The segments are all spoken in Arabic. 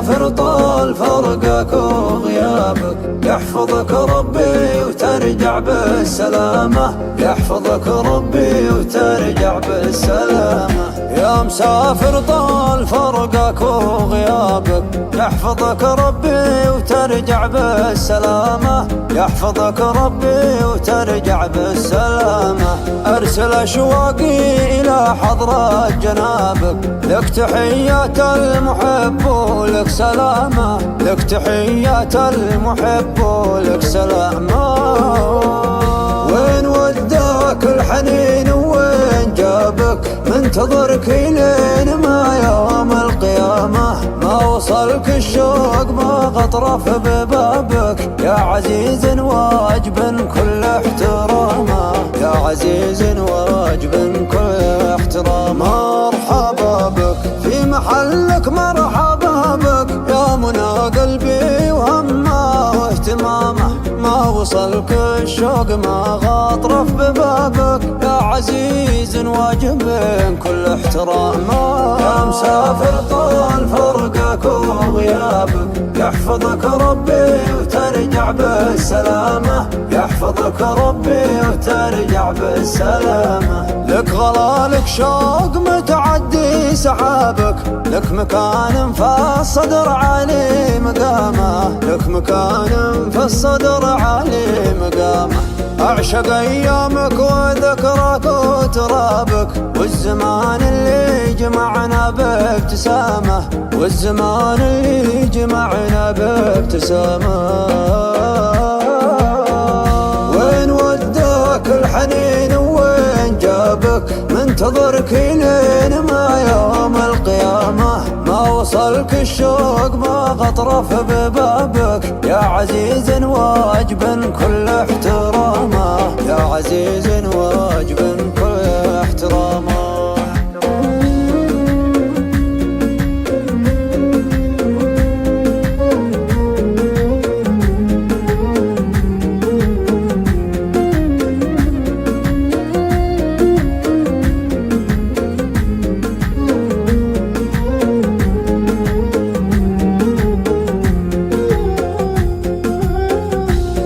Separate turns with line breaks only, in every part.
مسافر طال فرقك وغيابك، يحفظك ربي وترجع بالسلامة، يحفظك ربي وترجع بالسلامة. يا مسافر طال فرقك وغيابك، يحفظك ربي وترجع بالسلامة، يحفظك ربي وترجع بالسلامة. أرسل أشواقي إلى حضرة جنابك، لك تحيات المحب ولك سلامة، لك تحيات المحب ولك سلامة. وين وداك الحنين وين جابك، منتظرك لين ما يوم القيامة، ما وصلك الشوق ما غطرف ببابك، يا عزيز واجب كل احترامه، يا عزيز واجب كل احترامه. مرحبا بك في محلك، مرحبا بك يا منى قلبي وهمه واهتمامه، ما وصلك الشوق ما غطرف ببابك، يا عزيز واجب كل احترامه. يا مسافر طال فرقك وغيابك، يحفظك ربي وترجع بالسلامة، يحفظك ربي وترجع بالسلامة. لك غلالك شوق متعدي سحابك، لك مكان في الصدر عالي مقامه، لك مكان في الصدر عالي مقامه. أعشق أيامك وذكرك وترابك، والزمان اللي جمعنا بابتسامة، والزمان اللي جمعنا بابتسامة. وين وداك الحنين وين جابك، منتظرك لين ما يوم القيامة، ما وصلك الشوق ما غطرف ببابك، يا عزيز واجب كل احترامه، يا عزيز واجب كل احترامه.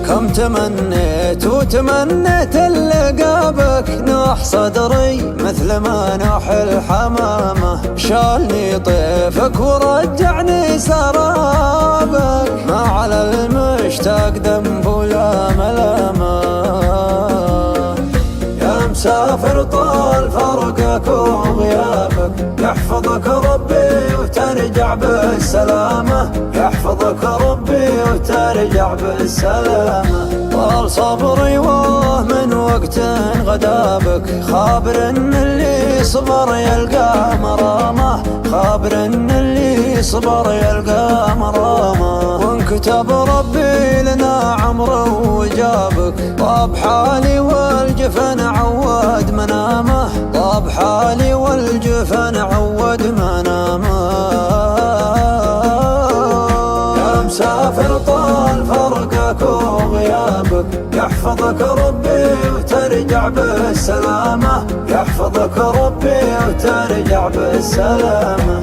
كم تمنيت وتمنيت لقابك، نوح صدري مثل ما نوح الحمامة، شالني طيفك ورجعني سرابك، ما على المشتاق ذنب ولا ملامة. يا مسافر طال فرقك وغيابك، يحفظك ربي وترجع بالسلامة، يحفظك ربي وترجع بالسلامة. طال صبري من وقت غدابك، خابر ان اللي صبر يلقى مرامه، خابر ان اللي صبر يلقى مرامه. وانكتب ربي لنا عمره وجابك، طاب حالي والجفن عود منامه، طاب حالي والجفن عود منامه. يا مسافر طال فرقك وغيابك، يحفظك ربي وترجع بالسلامة، يحفظك ربي وترجع بالسلامة.